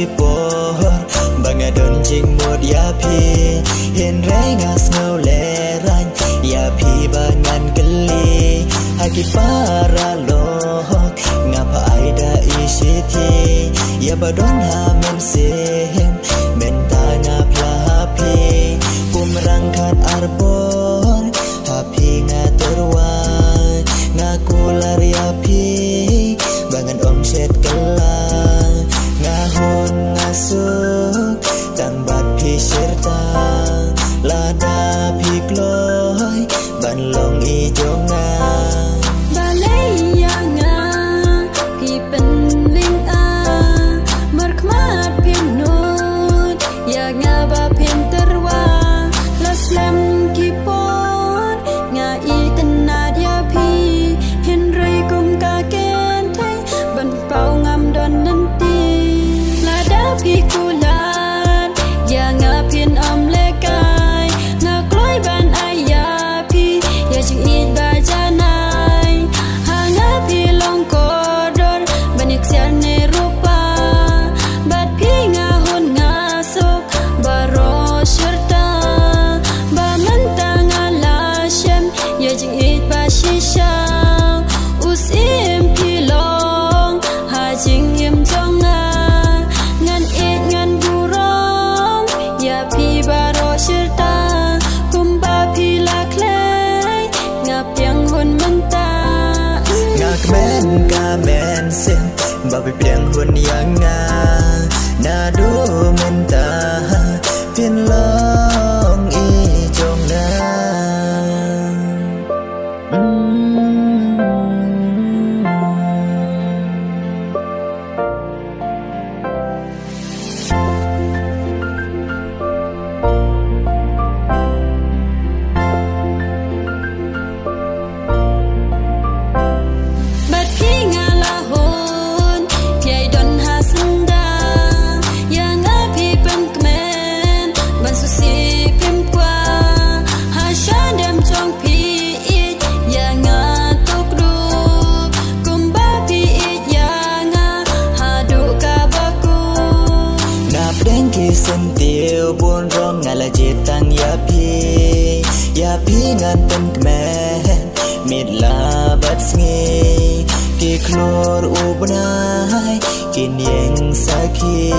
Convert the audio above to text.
por bangadon jing mod ya pi hin rengas ngau le ran ya pi bangan geli haki para lohok ngapa aida isiti ya badon ha men sehem mentana plahapi kumrangkat arbon hapi ngaturwan ngakular ya pi bangan omset kelang ngahon ngasuk tambat pi serta lada pi kloy ban long i jonga men sen babi piang hun yang na do menta pin long i jong na sen tiêu buồn rong ngala jetang ya pi ngan pen kmen mit la bat sngi ki klor ubnai kin yeng sakhi